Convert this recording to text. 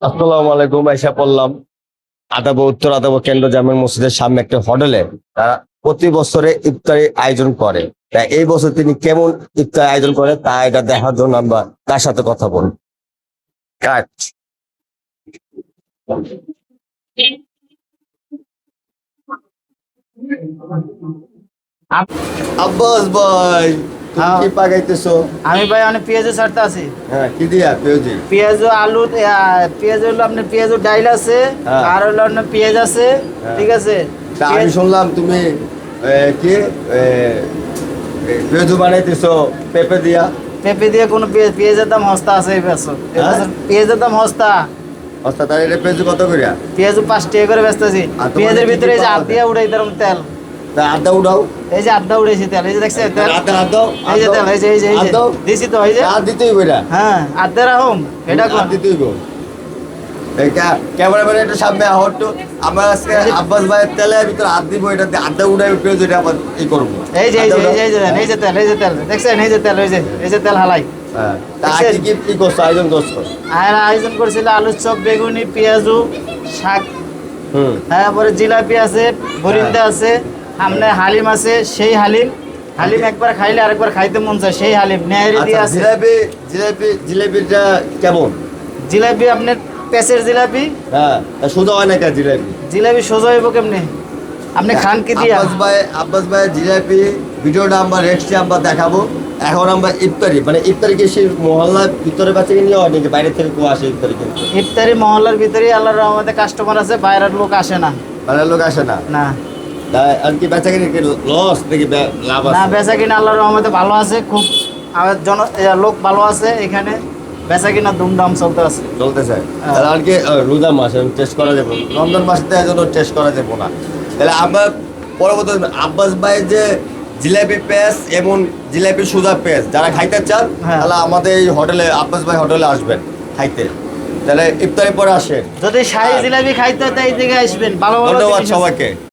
আসসালামু আলাইকুম। আইসা পড়লাম আদাব উত্তর আদাব কেন্দ্র জামে মসজিদের সামনে একটা হোটেলে। তারা প্রতি বছরে ইফতারি আয়োজন করে। তাই এই বছর তিনি কেমন ইফতারি আয়োজন করে তা এটা দেখার জন্য আমরা তার সাথে কথা বলি। কাট আপ- আব্বাস ভাই, তুমি হ্যাঁ, কি পাকাইতেছো? আমি ভাই অনেক পেঁয়াজও ছাড়তে আছি। হ্যাঁ, কি দিয়া পেঁয়াজি? পেঁয়াজ আলু পেঁয়াজ হলো আপনার পেঁয়াজ ডাইল আছে, হ্যাঁ। আর হলো আপনার পেঁয়াজ আছে। হ্যাঁ। ঠিক আছে। তা আমি পেঁয়াজ- শুনলাম তুমি কি পেঁয়াজু বানাইতেছো পেঁপে দিয়া। পেঁপে দিয়ে কোনো পেঁয়াজের দাম সস্তা আছে এই বছর। হ্যাঁ? পেঁয়াজের দাম সস্তা। অস্তা তাহলে এটা পেঁয়াজু কত করিয়া? পেঁয়াজ 5 টাকা করে বেচতেছি। আর তোমাদের পেঁয়াজের কি কি ভিতরে এই যে পাওয়া আধ দিয়ে উড়াই দিলাম তেল। তা আদা উঠাও। এই যে আধা উড়াইছি তেল, এই যে দেখছেন তেল। আদা আদা এই যে তেল, এই যে আদা দিছি তো, এই যে আর দিতেই বইরা। হ্যাঁ আধা রাখুম এটা কোন। আর দিতেই গো। এই ক্যামেরাম্যান একটু সামনে আহর তো। আমরা আজকে আব্বাস ভাইয়ের তেলের ভিতরে হাত দিব, এটা দিয়ে আদা উঠাই পেঁয়াজ এটা আবার ই করবো। এই যে এই আদা যে উঠাও। এই যে এই যে তেল, এই যে তেল দেখছেন, এই যে তেল, এই যে তেল হালাই। হ্যাঁ। তা দেখছেন? কি কি করছো আয়োজন করছো? আর আয়োজন করেছিল আলুর চপ, বেগুনি, পেঁয়াজু, শাক, হুম। তারপরে জিলাপি আছে, বরিন্দা আছে, সামনে হালিম আছে, সেই হালিম। হালিম একবার খাইলে আরেকবার খাইতে মন চায়, সেই হালিম নেহারি দিয়ে আচ্ছা, আছে। জিলাপিটা কেমন? জিলাপি আপনার পেঁচের জিলাপি। হ্যাঁ, তা সোজা হয় না কে জিলাপি? জিলাপি সোজা হইব কেমনি? আপনি খান কি দিয়া? আব্বাস ভাই জিলাপি ভিডিওটা আমরা নেক্সট আমরা দেখাবো। এখন আমরা ইফতারি মানে ইফতারি কি সেই মহল্লার ভিতরে বাচ্চা কিনলে হয় নাকি বাইরে থেকে কেউ আসে ইফতারি কিনতে? ইফতারি মহল্লার ভিতরে আল্লাহর রহমতে কাস্টমার আছে, বাইরের লোক আসে না। বাইরের লোক আসে না। না আর কি বেচা কিনে লস নাকি লাভ না, আছে? বেচা কিনা আল্লাহর রহমতে ভালো আছে, খুব আমার লোক ভালো আছে এখানে, বেচা কিনা ধুমধাম চলতে আছে। চলতেছে। তাহলে আর কি রোজা মাস টেস্ট করা যাবে, রমজান মাসে এজন্য টেস্ট করা যাবে না। তাহলে আমরা পরবর্তী আব্বাস ভাই যে জিলাপি পেঁয়াজ এবং জিলাপি সুজা পেঁয়াজ যারা খাইতে চান হ্যাঁ। তাহলে আমাদের এই হোটেলে আব্বাস ভাই হোটেলে আসবেন খাইতে। তাহলে ইফতারের পরে আসেন। যদি শাহী জিলাপি খাইতে হয় তাই দিকে আসবেন, ভালো ভালো ধন্যবাদ জিনিস আছে। সবাইকে।